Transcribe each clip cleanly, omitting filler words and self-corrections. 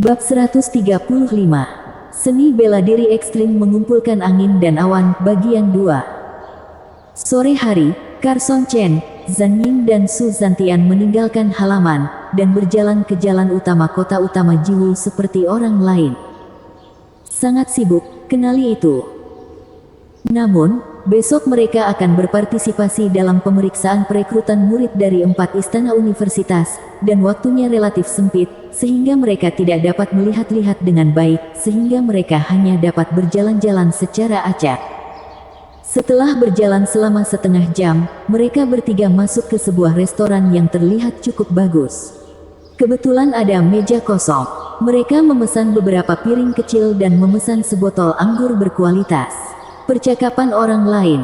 Bab 135. Seni bela diri ekstrim mengumpulkan angin dan awan, bagian 2. Sore hari, Carson Chen, Zhang Ying dan Su Zhantian meninggalkan halaman, dan berjalan ke jalan utama kota utama Jiwu seperti orang lain. Sangat sibuk, kenali itu. Namun, besok mereka akan berpartisipasi dalam pemeriksaan perekrutan murid dari 4 istana universitas, dan waktunya relatif sempit, sehingga mereka tidak dapat melihat-lihat dengan baik, sehingga mereka hanya dapat berjalan-jalan secara acak. Setelah berjalan selama setengah jam, mereka bertiga masuk ke sebuah restoran yang terlihat cukup bagus. Kebetulan ada meja kosong. Mereka memesan beberapa piring kecil dan memesan sebotol anggur berkualitas. Percakapan orang lain.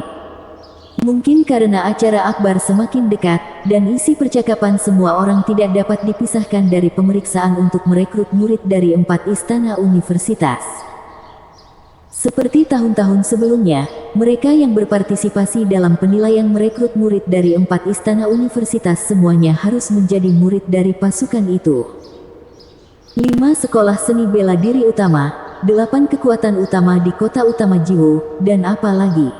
Mungkin karena acara akbar semakin dekat, dan isi percakapan semua orang tidak dapat dipisahkan dari pemeriksaan untuk merekrut murid dari 4 istana universitas. Seperti tahun-tahun sebelumnya, mereka yang berpartisipasi dalam penilaian merekrut murid dari 4 istana universitas semuanya harus menjadi murid dari pasukan itu. 5 sekolah seni bela diri utama, 8 kekuatan utama di kota utama Jiwu, dan apa lagi?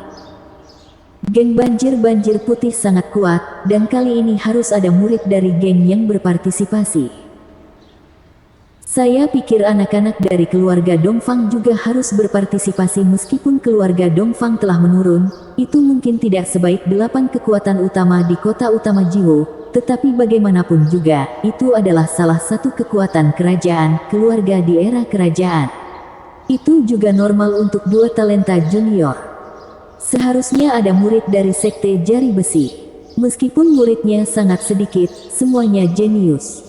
Geng banjir putih sangat kuat, dan kali ini harus ada murid dari geng yang berpartisipasi. Saya pikir anak-anak dari keluarga Dongfang juga harus berpartisipasi meskipun keluarga Dongfang telah menurun, itu mungkin tidak sebaik 8 kekuatan utama di kota utama Jiwu, tetapi bagaimanapun juga, itu adalah salah satu kekuatan kerajaan, keluarga di era kerajaan. Itu juga normal untuk 2 talenta junior. Seharusnya ada murid dari sekte jari besi. Meskipun muridnya sangat sedikit, semuanya jenius.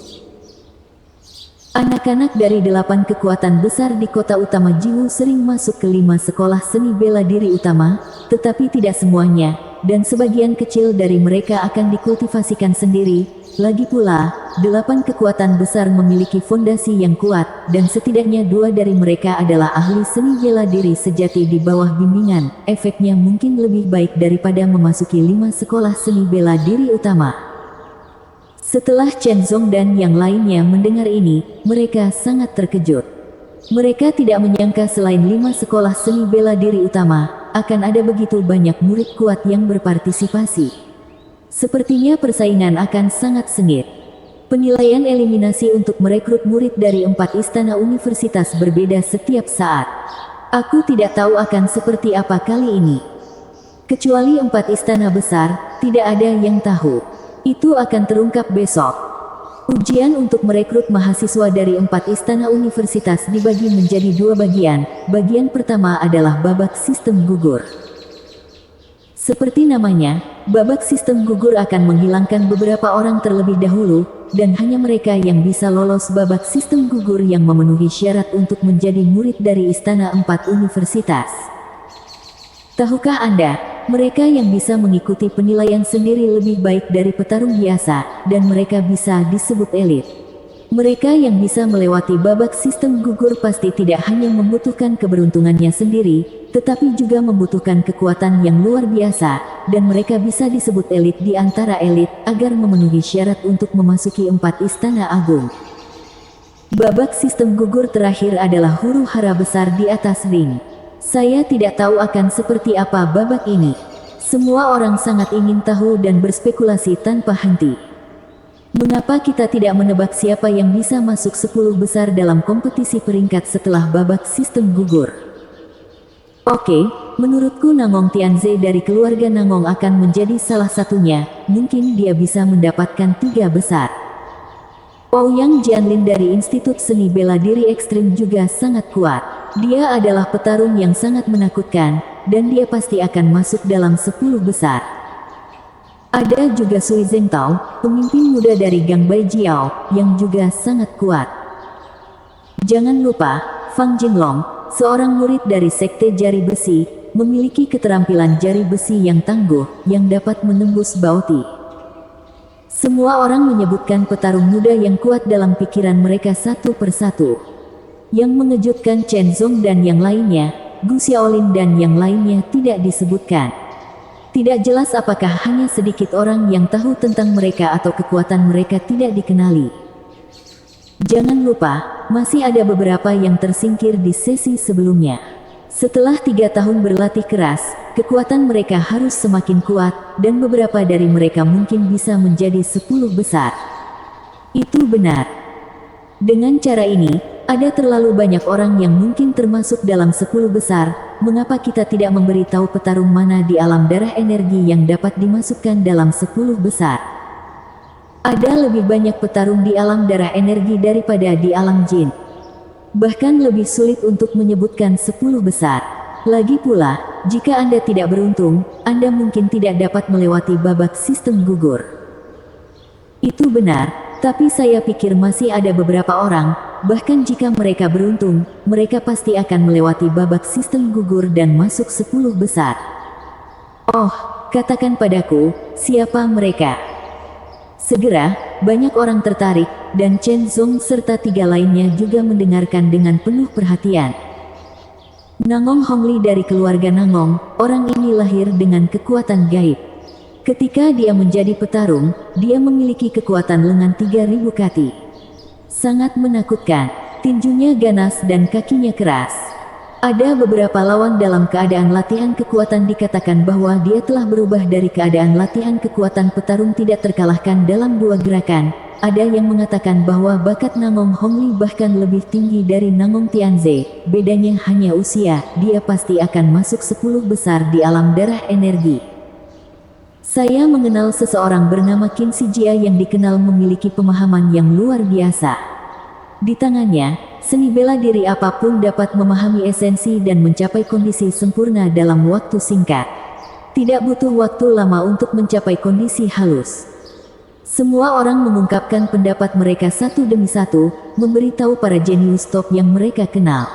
Anak-anak dari 8 kekuatan besar di kota utama Jiwu sering masuk ke 5 sekolah seni bela diri utama, tetapi tidak semuanya, dan sebagian kecil dari mereka akan dikultivasikan sendiri. Lagi pula, 8 kekuatan besar memiliki fondasi yang kuat, dan setidaknya 2 dari mereka adalah ahli seni bela diri sejati di bawah bimbingan. Efeknya mungkin lebih baik daripada memasuki 5 sekolah seni bela diri utama. Setelah Chen Zong dan yang lainnya mendengar ini, mereka sangat terkejut. Mereka tidak menyangka selain 5 sekolah seni bela diri utama, akan ada begitu banyak murid kuat yang berpartisipasi. Sepertinya persaingan akan sangat sengit. Penilaian eliminasi untuk merekrut murid dari 4 istana universitas berbeda setiap saat. Aku tidak tahu akan seperti apa kali ini. Kecuali 4 istana besar, tidak ada yang tahu. Itu akan terungkap besok. Ujian untuk merekrut mahasiswa dari 4 istana universitas dibagi menjadi 2 bagian. Bagian pertama adalah babak sistem gugur. Seperti namanya, babak sistem gugur akan menghilangkan beberapa orang terlebih dahulu, dan hanya mereka yang bisa lolos babak sistem gugur yang memenuhi syarat untuk menjadi murid dari istana 4 universitas. Tahukah Anda, mereka yang bisa mengikuti penilaian sendiri lebih baik dari petarung biasa, dan mereka bisa disebut elit. Mereka yang bisa melewati babak sistem gugur pasti tidak hanya membutuhkan keberuntungannya sendiri, tetapi juga membutuhkan kekuatan yang luar biasa, dan mereka bisa disebut elit di antara elit, agar memenuhi syarat untuk memasuki 4 istana agung. Babak sistem gugur terakhir adalah huru-hara besar di atas ring. Saya tidak tahu akan seperti apa babak ini. Semua orang sangat ingin tahu dan berspekulasi tanpa henti. Mengapa kita tidak menebak siapa yang bisa masuk 10 besar dalam kompetisi peringkat setelah babak sistem gugur? Oke, menurutku Nangong Tianze dari keluarga Nangong akan menjadi salah satunya, mungkin dia bisa mendapatkan 3 besar. Ouyang Jianlin dari Institut Seni Bela Diri Ekstrim juga sangat kuat. Dia adalah petarung yang sangat menakutkan, dan dia pasti akan masuk dalam 10 besar. Ada juga Sui Zhengtao, pemimpin muda dari Gang Baijiao, yang juga sangat kuat. Jangan lupa, Fang Jinlong, seorang murid dari sekte jari besi, memiliki keterampilan jari besi yang tangguh, yang dapat menembus Baoti. Semua orang menyebutkan petarung muda yang kuat dalam pikiran mereka satu persatu. Yang mengejutkan Chen Zong dan yang lainnya, Gu Xiaolin dan yang lainnya tidak disebutkan. Tidak jelas apakah hanya sedikit orang yang tahu tentang mereka atau kekuatan mereka tidak dikenali. Jangan lupa, masih ada beberapa yang tersingkir di sesi sebelumnya. Setelah 3 tahun berlatih keras, kekuatan mereka harus semakin kuat, dan beberapa dari mereka mungkin bisa menjadi 10 besar. Itu benar. Dengan cara ini, ada terlalu banyak orang yang mungkin termasuk dalam 10 besar. Mengapa kita tidak memberitahu petarung mana di alam darah energi yang dapat dimasukkan dalam 10 besar? Ada lebih banyak petarung di alam darah energi daripada di alam jin. Bahkan lebih sulit untuk menyebutkan 10 besar. Lagi pula, jika Anda tidak beruntung, Anda mungkin tidak dapat melewati babak sistem gugur. Itu benar, tapi saya pikir masih ada beberapa orang, bahkan jika mereka beruntung, mereka pasti akan melewati babak sistem gugur dan masuk 10 besar. Oh, katakan padaku, siapa mereka? Segera, banyak orang tertarik, dan Chen Zong serta 3 lainnya juga mendengarkan dengan penuh perhatian. Nangong Hongli dari keluarga Nangong, orang ini lahir dengan kekuatan gaib. Ketika dia menjadi petarung, dia memiliki kekuatan lengan 3000 kati. Sangat menakutkan, tinjunya ganas dan kakinya keras. Ada beberapa lawan dalam keadaan latihan kekuatan dikatakan bahwa dia telah berubah dari keadaan latihan kekuatan petarung tidak terkalahkan dalam 2 gerakan. Ada yang mengatakan bahwa bakat Nangong Hongli bahkan lebih tinggi dari Nangong Tianze. Bedanya hanya usia, dia pasti akan masuk 10 besar di alam darah energi. Saya mengenal seseorang bernama Qin Si Jia yang dikenal memiliki pemahaman yang luar biasa. Di tangannya, seni bela diri apapun dapat memahami esensi dan mencapai kondisi sempurna dalam waktu singkat. Tidak butuh waktu lama untuk mencapai kondisi halus. Semua orang mengungkapkan pendapat mereka satu demi satu, memberitahu para jenius top yang mereka kenal.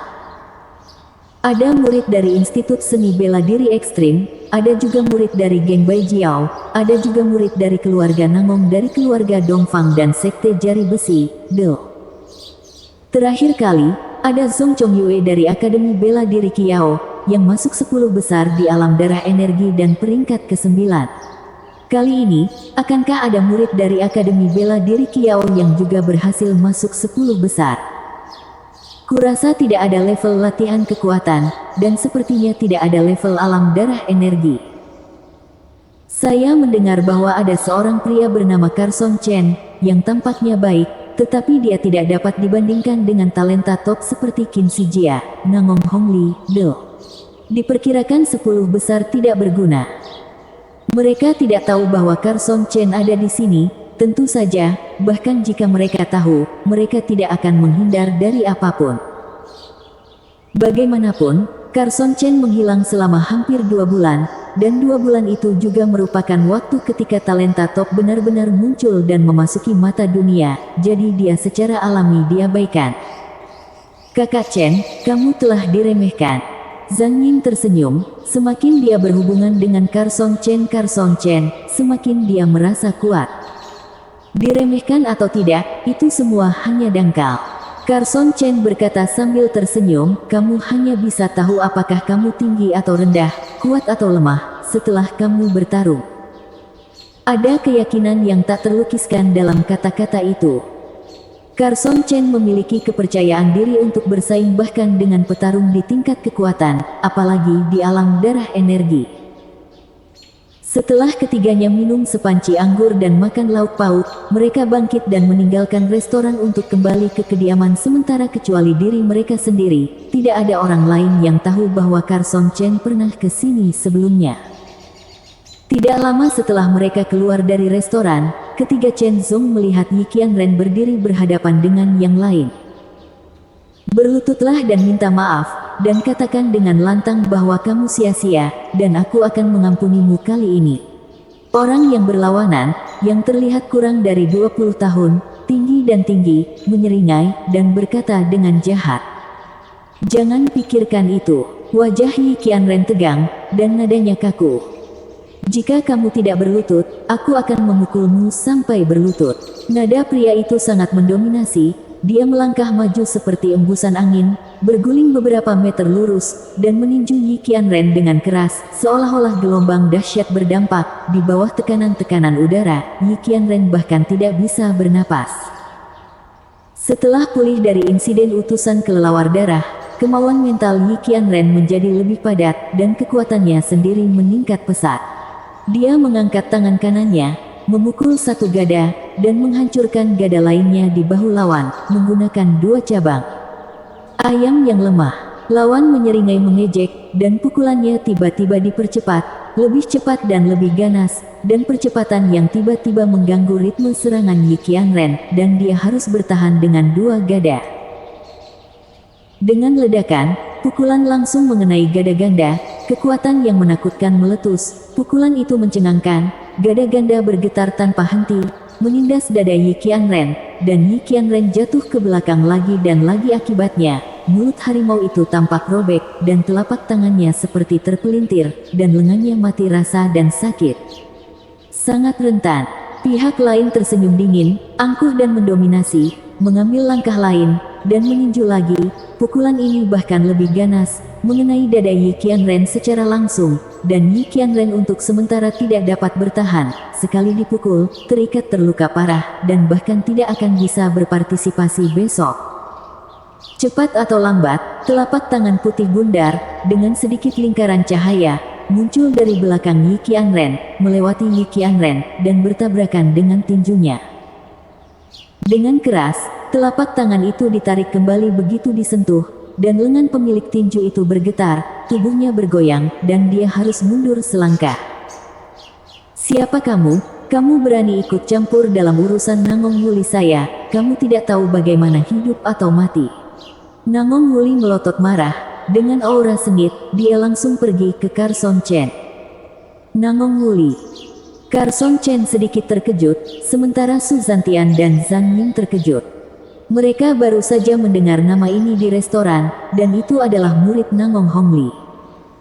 Ada murid dari Institut Seni Bela Diri Ekstrim, ada juga murid dari Geng Bai Jiao, ada juga murid dari keluarga Nangong dari keluarga Dongfang dan Sekte Jari Besi, Do. Terakhir kali, ada Zhong Chongyue dari Akademi Bela Diri Kiao, yang masuk 10 besar di alam darah energi dan peringkat ke-9. Kali ini, akankah ada murid dari Akademi Bela Diri Kiao yang juga berhasil masuk 10 besar? Kurasa tidak ada level latihan kekuatan, dan sepertinya tidak ada level alam darah energi. Saya mendengar bahwa ada seorang pria bernama Carson Chen, yang tampaknya baik, tetapi dia tidak dapat dibandingkan dengan talenta top seperti Qin Si Jia, Nangong Hongli, Do. Diperkirakan 10 besar tidak berguna. Mereka tidak tahu bahwa Carson Chen ada di sini, tentu saja, bahkan jika mereka tahu, mereka tidak akan menghindar dari apapun. Bagaimanapun, Carson Chen menghilang selama hampir 2 bulan, dan 2 bulan itu juga merupakan waktu ketika talenta top benar-benar muncul dan memasuki mata dunia, jadi dia secara alami diabaikan. Kakak Chen, kamu telah diremehkan. Zhang Ying tersenyum, semakin dia berhubungan dengan Carson Chen, semakin dia merasa kuat. Diremehkan atau tidak, itu semua hanya dangkal. Carson Chen berkata sambil tersenyum, kamu hanya bisa tahu apakah kamu tinggi atau rendah, kuat atau lemah, setelah kamu bertarung. Ada keyakinan yang tak terlukiskan dalam kata-kata itu. Carson Chen memiliki kepercayaan diri untuk bersaing bahkan dengan petarung di tingkat kekuatan, apalagi di alam darah energi. Setelah ketiganya minum sepanci anggur dan makan lauk pauk, mereka bangkit dan meninggalkan restoran untuk kembali ke kediaman sementara kecuali diri mereka sendiri. Tidak ada orang lain yang tahu bahwa Carson Chen pernah ke sini sebelumnya. Tidak lama setelah mereka keluar dari restoran, ketiga Chen Zong melihat Yi Qianren berdiri berhadapan dengan yang lain. Berlututlah dan minta maaf, dan katakan dengan lantang bahwa kamu sia-sia, dan aku akan mengampunimu kali ini. Orang yang berlawanan, yang terlihat kurang dari 20 tahun, tinggi, menyeringai, dan berkata dengan jahat. Jangan pikirkan itu. Wajah Yi Qianren tegang, dan nadanya kaku. Jika kamu tidak berlutut, aku akan memukulmu sampai berlutut. Nada pria itu sangat mendominasi. Dia melangkah maju seperti embusan angin, berguling beberapa meter lurus, dan meninju Yi Qianren dengan keras, seolah-olah gelombang dahsyat berdampak. Di bawah tekanan-tekanan udara, Yi Qianren bahkan tidak bisa bernapas. Setelah pulih dari insiden utusan kelelawar darah, kemauan mental Yi Qianren menjadi lebih padat dan kekuatannya sendiri meningkat pesat. Dia mengangkat tangan kanannya, memukul satu gada, dan menghancurkan gada lainnya di bahu lawan, menggunakan dua cabang. Ayam yang lemah. Lawan menyeringai mengejek, dan pukulannya tiba-tiba dipercepat, lebih cepat dan lebih ganas, dan percepatan yang tiba-tiba mengganggu ritme serangan Yi Qianren, dan dia harus bertahan dengan dua gada. Dengan ledakan, pukulan langsung mengenai gada ganda, kekuatan yang menakutkan meletus, pukulan itu mencengangkan, gada ganda bergetar tanpa henti, menindas dada Yi Qianren, dan Yi Qianren jatuh ke belakang lagi dan lagi akibatnya. Mulut harimau itu tampak robek, dan telapak tangannya seperti terpelintir, dan lengannya mati rasa dan sakit. Sangat rentan. Pihak lain tersenyum dingin, angkuh dan mendominasi, mengambil langkah lain, dan meninju lagi. Pukulan ini bahkan lebih ganas, mengenai dada Yi Qianren secara langsung, dan Yi Qianren untuk sementara tidak dapat bertahan. Sekali dipukul, terikat terluka parah, dan bahkan tidak akan bisa berpartisipasi besok. Cepat atau lambat, telapak tangan putih bundar, dengan sedikit lingkaran cahaya, muncul dari belakang Yi Qianren, melewati Yi Qianren, dan bertabrakan dengan tinjunya. Dengan keras, telapak tangan itu ditarik kembali begitu disentuh, dan lengan pemilik tinju itu bergetar, tubuhnya bergoyang, dan dia harus mundur selangkah. Siapa kamu? Kamu berani ikut campur dalam urusan Nangong Wuli saya, kamu tidak tahu bagaimana hidup atau mati. Nangong Wuli melotot marah, dengan aura sengit, dia langsung pergi ke Carson Chen. Nangong Wuli. Carson Chen sedikit terkejut, sementara Su Zantian dan Zhang Ying terkejut. Mereka baru saja mendengar nama ini di restoran, dan itu adalah murid Nangong Hongli.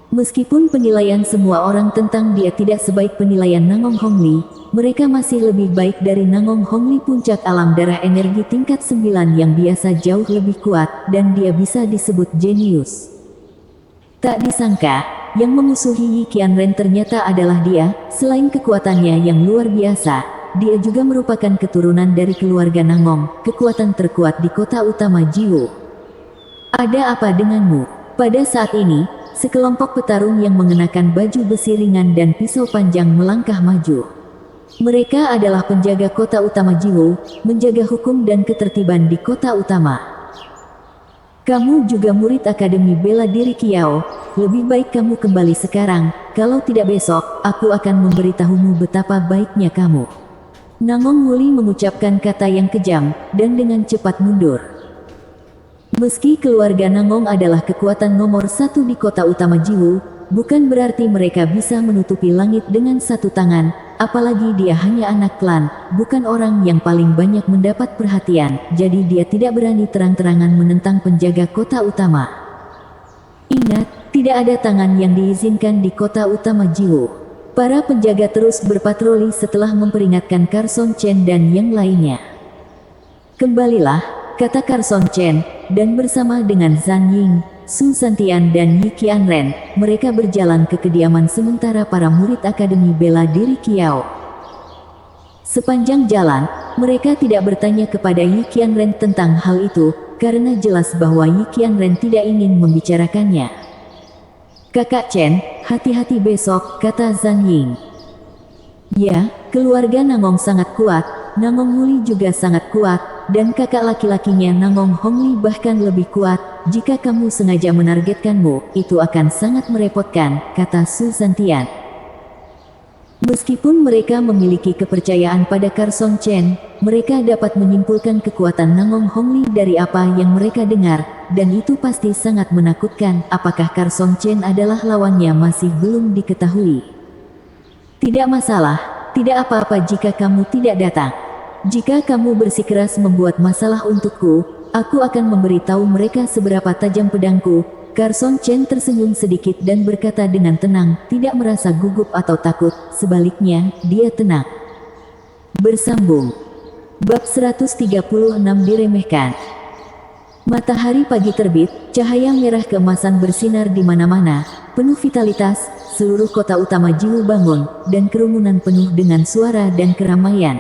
Meskipun penilaian semua orang tentang dia tidak sebaik penilaian Nangong Hongli, mereka masih lebih baik dari Nangong Hongli puncak alam darah energi tingkat 9 yang biasa jauh lebih kuat, dan dia bisa disebut jenius. Tak disangka, yang memusuhi Yi Qianren ternyata adalah dia. Selain kekuatannya yang luar biasa, dia juga merupakan keturunan dari keluarga Nangong, kekuatan terkuat di kota utama Jiwu. Ada apa denganmu? Pada saat ini, sekelompok petarung yang mengenakan baju besi ringan dan pisau panjang melangkah maju. Mereka adalah penjaga kota utama Jiwu, menjaga hukum dan ketertiban di kota utama. Kamu juga murid Akademi Bela Diri Kiao, lebih baik kamu kembali sekarang, kalau tidak besok, aku akan memberitahumu betapa baiknya kamu. Nangong Wuli mengucapkan kata yang kejam, dan dengan cepat mundur. Meski keluarga Nangong adalah kekuatan nomor 1 di kota utama Jiwu, bukan berarti mereka bisa menutupi langit dengan satu tangan, apalagi dia hanya anak klan, bukan orang yang paling banyak mendapat perhatian, jadi dia tidak berani terang-terangan menentang penjaga kota utama. Ingat, tidak ada tangan yang diizinkan di kota utama Jiwu. Para penjaga terus berpatroli setelah memperingatkan Carson Chen dan yang lainnya. Kembalilah, kata Carson Chen, dan bersama dengan Zhang Ying, Su Zantian dan Yi Qianren, mereka berjalan ke kediaman sementara para murid Akademi Bela Diri Kiao. Sepanjang jalan, mereka tidak bertanya kepada Yi Qianren tentang hal itu, karena jelas bahwa Yi Qianren tidak ingin membicarakannya. Kakak Chen, hati-hati besok, kata Zhang Ying. Ya, keluarga Nangong sangat kuat, Nangong Wuli juga sangat kuat, dan kakak laki-lakinya Nangong Hongli bahkan lebih kuat. Jika kamu sengaja menargetkanmu, itu akan sangat merepotkan, kata Su Zantian. Meskipun mereka memiliki kepercayaan pada Carson Chen, mereka dapat menyimpulkan kekuatan Nangong Hongli dari apa yang mereka dengar, dan itu pasti sangat menakutkan. Apakah Carson Chen adalah lawannya masih belum diketahui. Tidak masalah, tidak apa-apa jika kamu tidak datang. Jika kamu bersikeras membuat masalah untukku, aku akan memberitahu mereka seberapa tajam pedangku. Carson Chen tersenyum sedikit dan berkata dengan tenang, tidak merasa gugup atau takut, sebaliknya, dia tenang. Bersambung. Bab 136 diremehkan. Matahari pagi terbit, cahaya merah keemasan bersinar di mana-mana, penuh vitalitas, seluruh kota utama Jiwu bangun, dan kerumunan penuh dengan suara dan keramaian.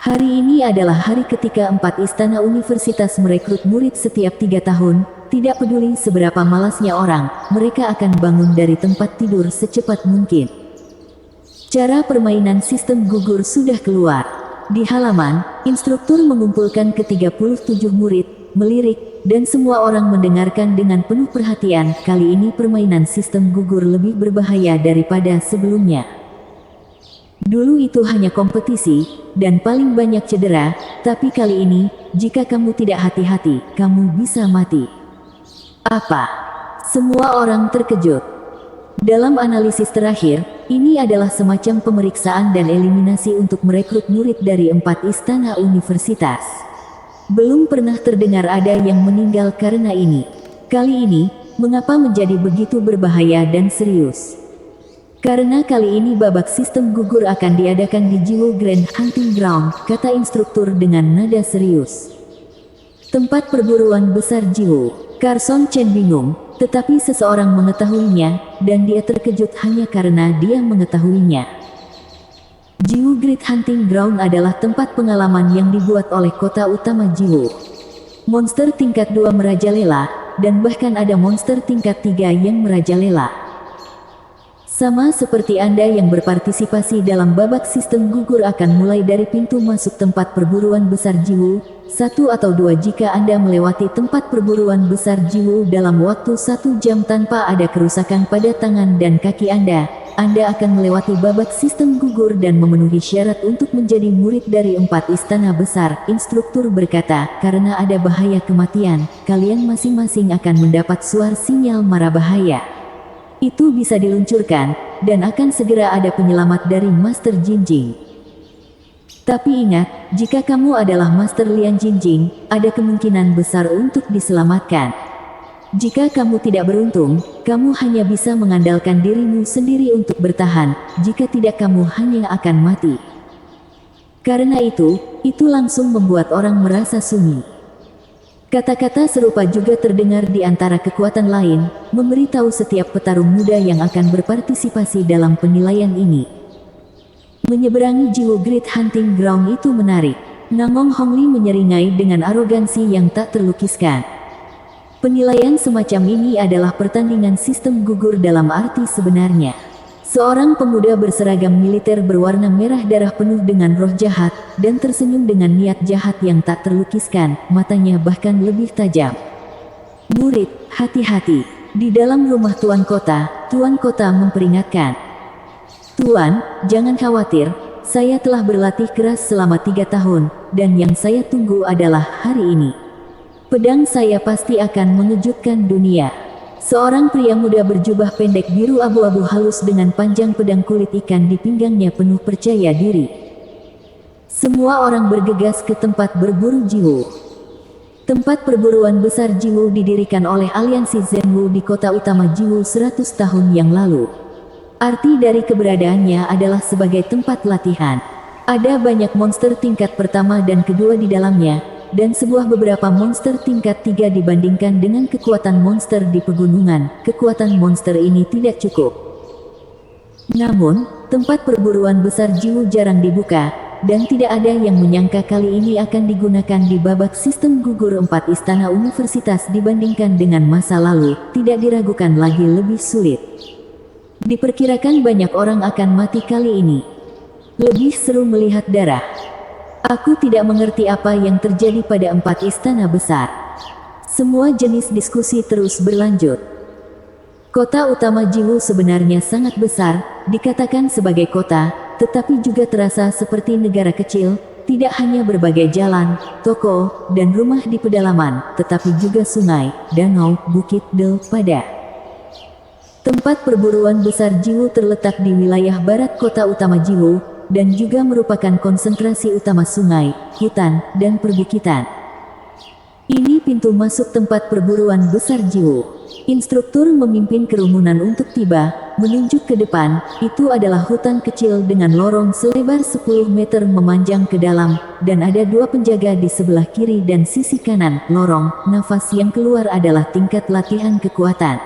Hari ini adalah hari ketika 4 istana universitas merekrut murid setiap 3 tahun. Tidak peduli seberapa malasnya orang, mereka akan bangun dari tempat tidur secepat mungkin. Cara permainan sistem gugur sudah keluar. Di halaman, instruktur mengumpulkan ke-37 murid, melirik, dan semua orang mendengarkan dengan penuh perhatian. Kali ini permainan sistem gugur lebih berbahaya daripada sebelumnya. Dulu itu hanya kompetisi, dan paling banyak cedera, tapi kali ini, jika kamu tidak hati-hati, kamu bisa mati. Apa? Semua orang terkejut. Dalam analisis terakhir, ini adalah semacam pemeriksaan dan eliminasi untuk merekrut murid dari 4 istana universitas. Belum pernah terdengar ada yang meninggal karena ini. Kali ini, mengapa menjadi begitu berbahaya dan serius? Karena kali ini babak sistem gugur akan diadakan di Jiwoo Grand Hunting Ground, kata instruktur dengan nada serius. Tempat perburuan besar Jiwoo. Carson Chen bingung, tetapi seseorang mengetahuinya, dan dia terkejut hanya karena dia mengetahuinya. Jiwoo Great Hunting Ground adalah tempat pengalaman yang dibuat oleh kota utama Jiwoo. Monster tingkat 2 merajalela, dan bahkan ada monster tingkat 3 yang merajalela. Sama seperti Anda yang berpartisipasi dalam babak sistem gugur akan mulai dari pintu masuk tempat perburuan besar Jiwoo, 1 atau 2 jika Anda melewati tempat perburuan besar Jiwoo dalam waktu 1 jam tanpa ada kerusakan pada tangan dan kaki Anda akan melewati babak sistem gugur dan memenuhi syarat untuk menjadi murid dari 4 istana besar, instruktur berkata, karena ada bahaya kematian, kalian masing-masing akan mendapat suara sinyal mara bahaya. Itu bisa diluncurkan, dan akan segera ada penyelamat dari Master Jinjing. Tapi ingat, jika kamu adalah Master Lian Jinjing, ada kemungkinan besar untuk diselamatkan. Jika kamu tidak beruntung, kamu hanya bisa mengandalkan dirimu sendiri untuk bertahan, jika tidak kamu hanya akan mati. Karena itu langsung membuat orang merasa sunyi. Kata-kata serupa juga terdengar di antara kekuatan lain, memberitahu setiap petarung muda yang akan berpartisipasi dalam penilaian ini. Menyeberangi Jiwoo Great Hunting Ground itu menarik. Nangong Hongli menyeringai dengan arogansi yang tak terlukiskan. Penilaian semacam ini adalah pertandingan sistem gugur dalam arti sebenarnya. Seorang pemuda berseragam militer berwarna merah darah penuh dengan roh jahat, dan tersenyum dengan niat jahat yang tak terlukiskan, matanya bahkan lebih tajam. Murid, hati-hati. Di dalam rumah Tuan Kota memperingatkan. Tuan, jangan khawatir, saya telah berlatih keras selama 3 tahun, dan yang saya tunggu adalah hari ini. Pedang saya pasti akan mengejutkan dunia. Seorang pria muda berjubah pendek biru abu-abu halus dengan panjang pedang kulit ikan di pinggangnya penuh percaya diri. Semua orang bergegas ke tempat berburu Jiwoo. Tempat perburuan besar Jiwoo didirikan oleh aliansi Zenwu di kota utama Jiwoo 100 tahun yang lalu. Arti dari keberadaannya adalah sebagai tempat latihan. Ada banyak monster tingkat pertama dan kedua di dalamnya, dan beberapa monster tingkat 3 dibandingkan dengan kekuatan monster di pegunungan. Kekuatan monster ini tidak cukup. Namun, tempat perburuan besar Jiwoo jarang dibuka, dan tidak ada yang menyangka kali ini akan digunakan di babak sistem gugur 4 istana universitas dibandingkan dengan masa lalu, tidak diragukan lagi lebih sulit. Diperkirakan banyak orang akan mati kali ini. Lebih seru melihat darah. Aku tidak mengerti apa yang terjadi pada 4 istana besar. Semua jenis diskusi terus berlanjut. Kota utama Jiwoo sebenarnya sangat besar, dikatakan sebagai kota, tetapi juga terasa seperti negara kecil, tidak hanya berbagai jalan, toko, dan rumah di pedalaman, tetapi juga sungai, danau, bukit, pada. Tempat perburuan besar Jiwoo terletak di wilayah barat kota utama Jiwoo, dan juga merupakan konsentrasi utama sungai, hutan, dan perbukitan. Ini pintu masuk tempat perburuan besar Jiwoo. Instruktur memimpin kerumunan untuk tiba, menunjuk ke depan. Itu adalah hutan kecil dengan lorong selebar 10 meter memanjang ke dalam, dan ada 2 penjaga di sebelah kiri dan sisi kanan. Lorong nafas yang keluar adalah tingkat latihan kekuatan.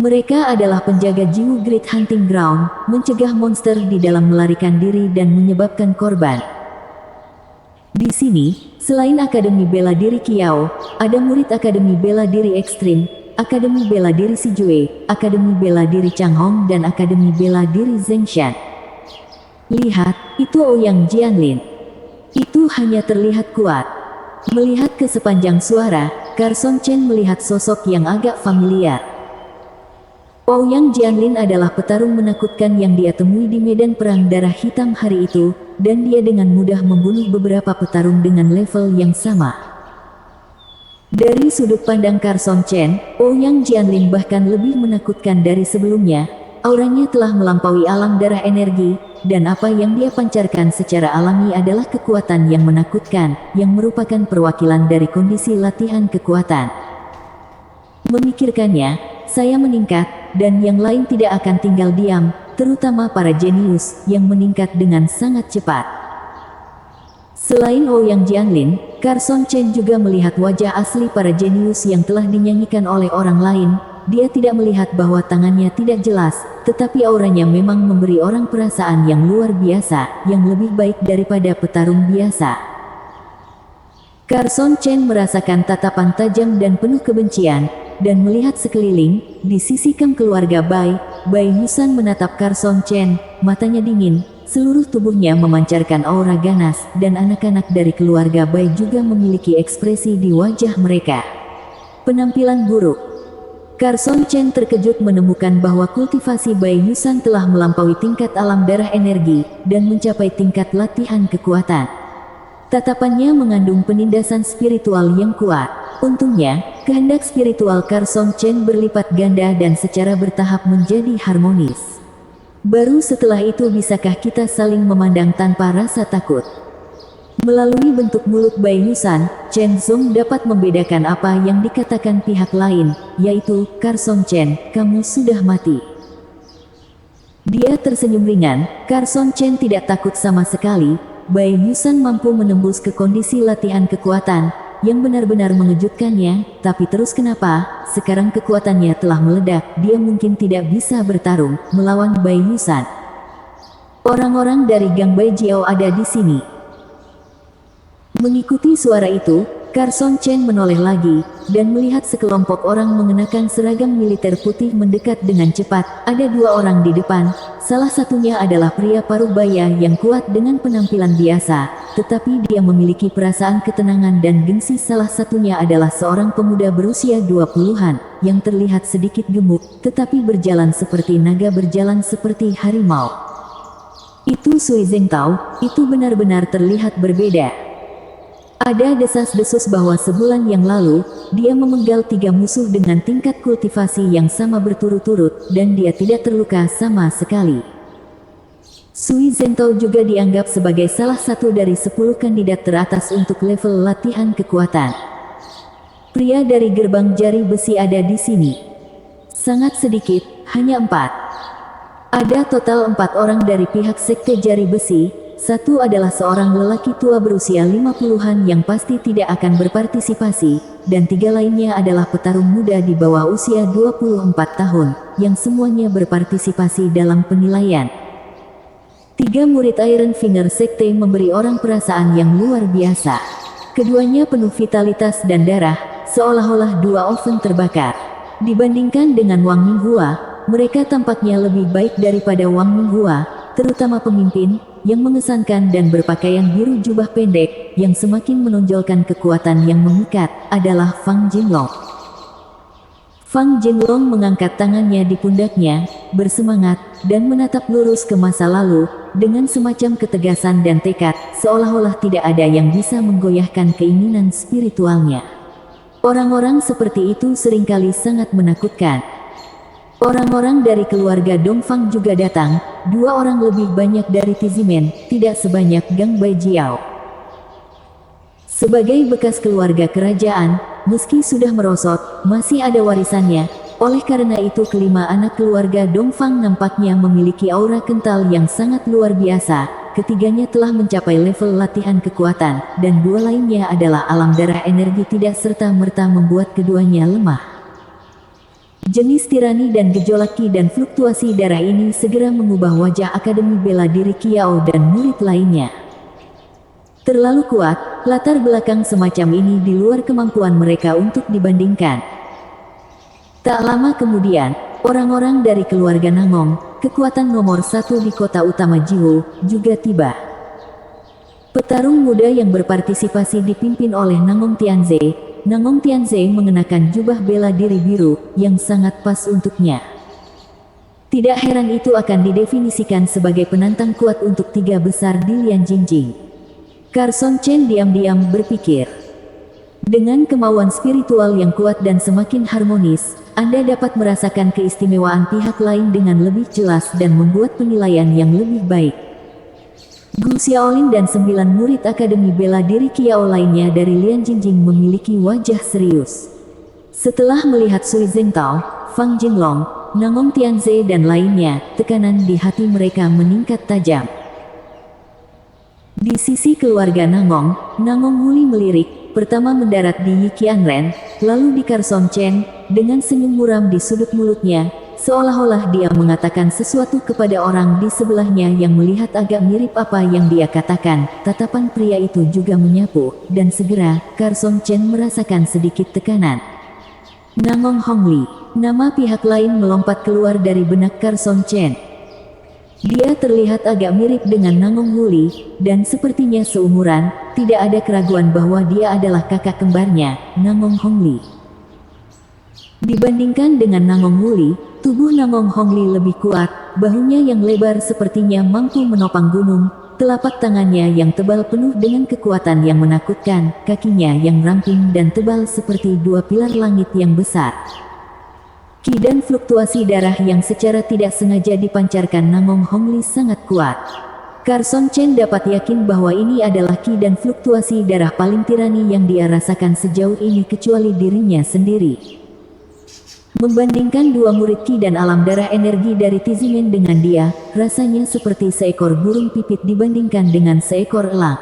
Mereka adalah penjaga Jiwoo Great Hunting Ground, mencegah monster di dalam melarikan diri dan menyebabkan korban. Di sini, selain Akademi Bela Diri Kiao, ada murid Akademi Bela Diri Ekstrim, Akademi Bela Diri Sijue, Akademi Bela Diri Changhong dan Akademi Bela Diri Zengshan. Lihat, itu Ouyang Jianlin. Itu hanya terlihat kuat. Melihat ke sepanjang suara, Carson Chen melihat sosok yang agak familiar. Ouyang Jianlin adalah petarung menakutkan yang dia temui di medan perang darah hitam hari itu, dan dia dengan mudah membunuh beberapa petarung dengan level yang sama. Dari sudut pandang Carson Chen, Ouyang Jianlin bahkan lebih menakutkan dari sebelumnya. Auranya telah melampaui alam darah energi, dan apa yang dia pancarkan secara alami adalah kekuatan yang menakutkan, yang merupakan perwakilan dari kondisi latihan kekuatan. Memikirkannya, saya meningkat, dan yang lain tidak akan tinggal diam, terutama para jenius yang meningkat dengan sangat cepat. Selain Ouyang Jianlin, Carson Chen juga melihat wajah asli para jenius yang telah dinyanyikan oleh orang lain. Dia tidak melihat bahwa tangannya tidak jelas, tetapi auranya memang memberi orang perasaan yang luar biasa, yang lebih baik daripada petarung biasa. Carson Chen merasakan tatapan tajam dan penuh kebencian, dan melihat sekeliling. Di sisi kam keluarga Bai Yusan menatap Carson Chen, matanya dingin, seluruh tubuhnya memancarkan aura ganas, dan anak-anak dari keluarga Bai juga memiliki ekspresi di wajah mereka. Penampilan buruk. Carson Chen terkejut menemukan bahwa kultivasi Bai Yusan telah melampaui tingkat alam darah energi, dan mencapai tingkat latihan kekuatan. Tatapannya mengandung penindasan spiritual yang kuat. Untungnya, kehendak spiritual Carson Chen berlipat ganda dan secara bertahap menjadi harmonis. Baru setelah itu bisakah kita saling memandang tanpa rasa takut. Melalui bentuk mulut Bai Yusan, Chen Zong dapat membedakan apa yang dikatakan pihak lain, yaitu, Carson Chen, kamu sudah mati. Dia tersenyum ringan. Carson Chen tidak takut sama sekali. Bai Yusan mampu menembus ke kondisi latihan kekuatan, yang benar-benar mengejutkannya, tapi terus kenapa, sekarang kekuatannya telah meledak, dia mungkin tidak bisa bertarung, melawan Bai Yusan. Orang-orang dari Gang Bai Jiao ada di sini. Mengikuti suara itu, Carson Chen menoleh lagi, dan melihat sekelompok orang mengenakan seragam militer putih mendekat dengan cepat. Ada dua orang di depan, salah satunya adalah pria parubaya yang kuat dengan penampilan biasa, tetapi dia memiliki perasaan ketenangan dan gengsi. Salah satunya adalah seorang pemuda berusia 20-an, yang terlihat sedikit gemuk, tetapi berjalan seperti naga, berjalan seperti harimau. Itu Sui Zhengtao, itu benar-benar terlihat berbeda. Ada desas-desus bahwa sebulan yang lalu, dia memenggal 3 musuh dengan tingkat kultivasi yang sama berturut-turut, dan dia tidak terluka sama sekali. Sui Zhengtao juga dianggap sebagai salah satu dari 10 kandidat teratas untuk level latihan kekuatan. Pria dari gerbang jari besi ada di sini. Sangat sedikit, hanya 4. Ada total 4 orang dari pihak sekte jari besi. Satu adalah seorang lelaki tua berusia 50-an yang pasti tidak akan berpartisipasi, dan 3 lainnya adalah petarung muda di bawah usia 24 tahun, yang semuanya berpartisipasi dalam penilaian. 3 murid Iron Finger Sekte memberi orang perasaan yang luar biasa. Keduanya penuh vitalitas dan darah, seolah-olah 2 oven terbakar. Dibandingkan dengan Wang Minghua, mereka tampaknya lebih baik daripada Wang Minghua, terutama pemimpin, yang mengesankan dan berpakaian biru jubah pendek, yang semakin menonjolkan kekuatan yang memikat, adalah Fang Jinglong. Fang Jinglong mengangkat tangannya di pundaknya, bersemangat, dan menatap lurus ke masa lalu, dengan semacam ketegasan dan tekad, seolah-olah tidak ada yang bisa menggoyahkan keinginan spiritualnya. Orang-orang seperti itu seringkali sangat menakutkan. Orang-orang dari keluarga Dongfang juga datang, 2 orang lebih banyak dari Tizimen, tidak sebanyak Gang Bai Jiao. Sebagai bekas keluarga kerajaan, meski sudah merosot, masih ada warisannya. Oleh karena itu kelima anak keluarga Dongfang nampaknya memiliki aura kental yang sangat luar biasa. Ketiganya telah mencapai level latihan kekuatan, dan 2 lainnya adalah alam darah energi tidak serta-merta membuat keduanya lemah. Jenis tirani dan gejolak ki dan fluktuasi darah ini segera mengubah wajah Akademi Bela Diri Kiao dan murid lainnya. Terlalu kuat, latar belakang semacam ini di luar kemampuan mereka untuk dibandingkan. Tak lama kemudian, orang-orang dari keluarga Nangong, kekuatan nomor 1 di kota utama Jiwo, juga tiba. Petarung muda yang berpartisipasi dipimpin oleh Nangong Tianze. Nangong Tianze mengenakan jubah bela diri biru, yang sangat pas untuknya. Tidak heran itu akan didefinisikan sebagai penantang kuat untuk 3 besar di Lian Jingjing. Carson Chen diam-diam berpikir. Dengan kemauan spiritual yang kuat dan semakin harmonis, Anda dapat merasakan keistimewaan pihak lain dengan lebih jelas dan membuat penilaian yang lebih baik. Gu Xiaolin dan 9 murid Akademi Bela Diri Kiao lainnya dari Lian Jingjing memiliki wajah serius. Setelah melihat Sui Zhengtao, Fang Jinglong, Nangong Tianze dan lainnya, tekanan di hati mereka meningkat tajam. Di sisi keluarga Nangong, Nangong Huli melirik, pertama mendarat di Yi Qianren, lalu di Carson Chen, dengan senyum muram di sudut mulutnya, seolah-olah dia mengatakan sesuatu kepada orang di sebelahnya yang melihat agak mirip apa yang dia katakan. Tatapan pria itu juga menyapu, dan segera, Carson Chen merasakan sedikit tekanan. Nangong Hongli, nama pihak lain melompat keluar dari benak Carson Chen. Dia terlihat agak mirip dengan Nangong Huli, dan sepertinya seumuran. Tidak ada keraguan bahwa dia adalah kakak kembarnya, Nangong Hongli. Dibandingkan dengan Nangong Huli, tubuh Nangong Hongli lebih kuat, bahunya yang lebar sepertinya mampu menopang gunung, telapak tangannya yang tebal penuh dengan kekuatan yang menakutkan, kakinya yang ramping dan tebal seperti 2 pilar langit yang besar. Ki dan fluktuasi darah yang secara tidak sengaja dipancarkan Nangong Hongli sangat kuat. Carson Chen dapat yakin bahwa ini adalah ki dan fluktuasi darah paling tirani yang dia rasakan sejauh ini kecuali dirinya sendiri. Membandingkan 2 murid ki dan alam darah energi dari Tizimen dengan dia, rasanya seperti seekor burung pipit dibandingkan dengan seekor elang.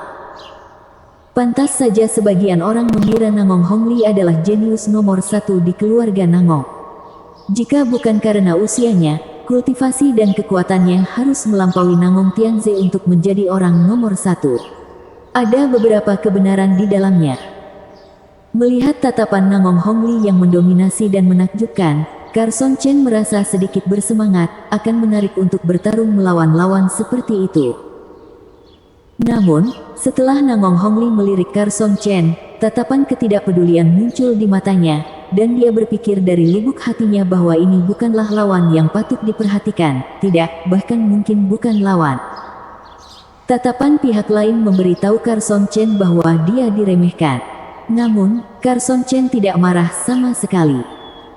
Pantas saja sebagian orang mengira Nangong Hongli adalah jenius nomor 1 di keluarga Nangong. Jika bukan karena usianya, kultivasi dan kekuatannya harus melampaui Nangong Tianze untuk menjadi orang nomor 1. Ada beberapa kebenaran di dalamnya. Melihat tatapan Nangong Hongli yang mendominasi dan menakjubkan, Carson Chen merasa sedikit bersemangat, akan menarik untuk bertarung melawan lawan seperti itu. Namun, setelah Nangong Hongli melirik Carson Chen, tatapan ketidakpedulian muncul di matanya, dan dia berpikir dari lubuk hatinya bahwa ini bukanlah lawan yang patut diperhatikan, tidak, bahkan mungkin bukan lawan. Tatapan pihak lain memberitahu Carson Chen bahwa dia diremehkan. Namun, Carson Chen tidak marah sama sekali.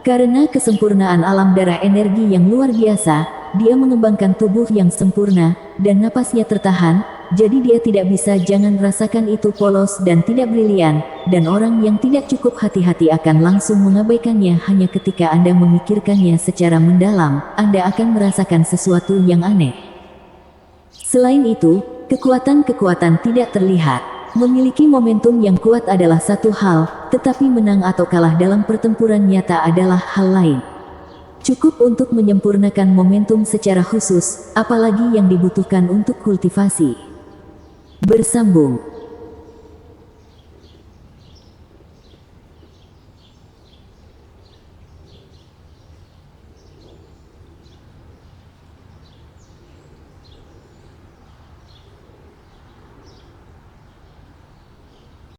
Karena kesempurnaan alam darah energi yang luar biasa, dia mengembangkan tubuh yang sempurna, dan napasnya tertahan, jadi dia tidak bisa jangan rasakan itu polos dan tidak brilian, dan orang yang tidak cukup hati-hati akan langsung mengabaikannya hanya ketika Anda memikirkannya secara mendalam, Anda akan merasakan sesuatu yang aneh. Selain itu, kekuatan-kekuatan tidak terlihat. Memiliki momentum yang kuat adalah satu hal, tetapi menang atau kalah dalam pertempuran nyata adalah hal lain. Cukup untuk menyempurnakan momentum secara khusus, apalagi yang dibutuhkan untuk kultivasi. Bersambung.